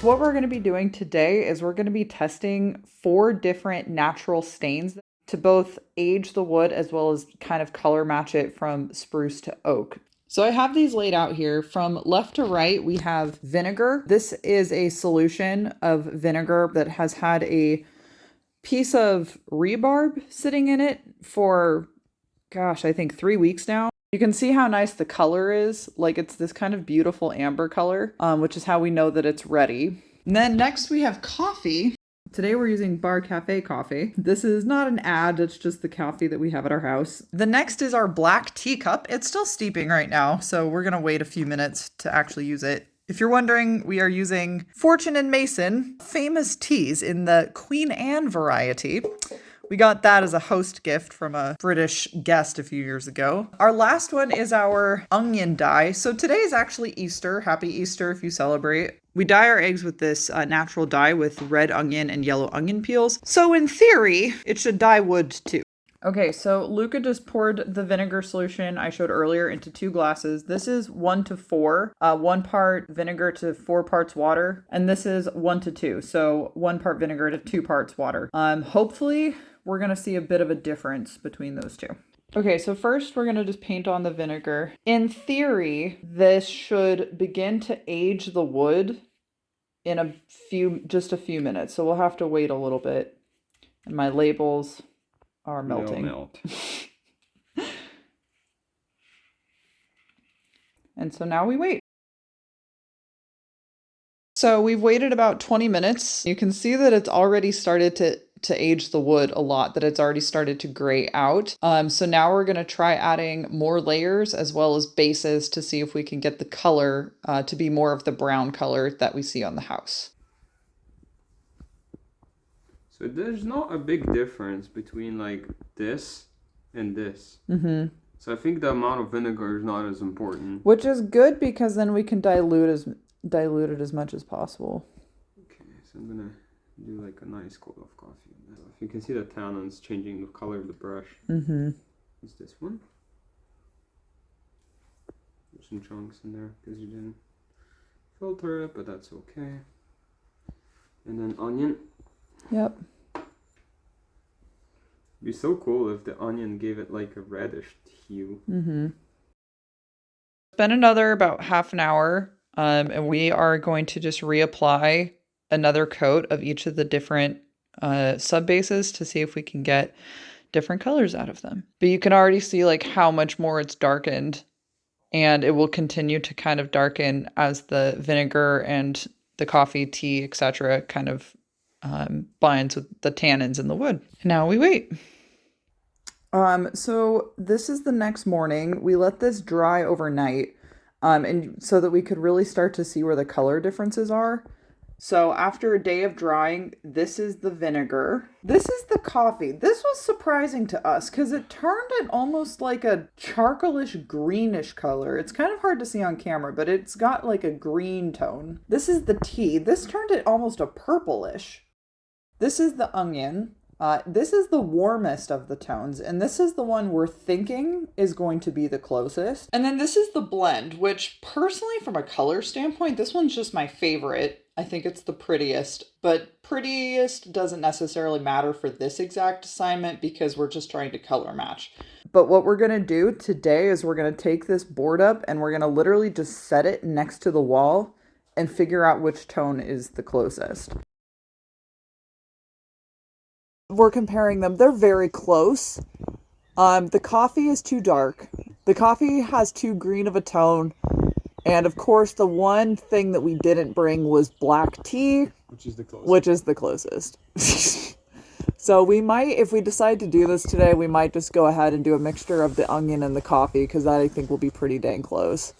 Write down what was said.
What we're going to be doing today is we're going to be testing 4 different natural stains to both age the wood as well as kind of color match it from spruce to oak. So I have these laid out here. From left to right, we have vinegar. This is a solution of vinegar that has had a piece of rebarb sitting in it for, gosh, I think 3 weeks now. You can see how nice the color is. Like, it's this kind of beautiful amber color, which is how we know that it's ready. And then next we have coffee. Today we're using Bar Cafe coffee. This is not an ad, it's just the coffee that we have at our house. The next is our black teacup. It's still steeping right now, so we're gonna wait a few minutes to actually use it. If you're wondering, we are using Fortune & Mason famous teas in the Queen Anne variety. We got that as a host gift from a British guest a few years ago. Our last one is our onion dye. So today is actually Easter. Happy Easter if you celebrate. We dye our eggs with this natural dye with red onion and yellow onion peels. So in theory, it should dye wood too. Okay, so Luca just poured the vinegar solution I showed earlier into 2 glasses. This is 1 to 4, 1 part vinegar to 4 parts water. And this is 1 to 2, so 1 part vinegar to 2 parts water. Hopefully we're gonna see a bit of a difference between those two. Okay, so first we're gonna just paint on the vinegar. In theory, this should begin to age the wood in just a few minutes. So we'll have to wait a little bit. And my labels are melting. Melt. And so now we wait. So we've waited about 20 minutes. You can see that it's already started to age the wood a lot, that it's already started to gray out. So now we're going to try adding more layers as well as bases to see if we can get the color to be more of the brown color that we see on the house. So there's not a big difference between like this and this. Mm-hmm. So I think the amount of vinegar is not as important. Which is good because then we can dilute it as much as possible. Okay, so I'm gonna do like a nice coat of coffee. If you can see the tannins changing the color of the brush. Mm-hmm. Is this one? There's some chunks in there because you didn't filter it, but that's okay. And then onion. Yep. It'd be so cool if the onion gave it like a reddish hue. Mm-hmm. It's been another about half an hour, and we are going to just reapply another coat of each of the different sub bases to see if we can get different colors out of them. But you can already see like how much more it's darkened, and it will continue to kind of darken as the vinegar and the coffee, tea, etc. kind of binds with the tannins in the wood. Now we wait. So this is the next morning. We let this dry overnight, and so that we could really start to see where the color differences are. So after a day of drying, this is the vinegar. This is the coffee. This was surprising to us because it turned it almost like a charcoalish greenish color. It's kind of hard to see on camera, but it's got like a green tone. This is the tea. This turned it almost a purplish. This is the onion. This is the warmest of the tones, and this is the one we're thinking is going to be the closest. And then this is the blend, which personally, from a color standpoint, this one's just my favorite. I think it's the prettiest, but prettiest doesn't necessarily matter for this exact assignment because we're just trying to color match. But what we're going to do today is we're going to take this board up and we're going to literally just set it next to the wall and figure out which tone is the closest. We're comparing them. They're very close. The coffee is too dark. The coffee has too green of a tone. And of course, the one thing that we didn't bring was black tea, which is the closest. So we might, if we decide to do this today, we might just go ahead and do a mixture of the onion and the coffee because that I think will be pretty dang close.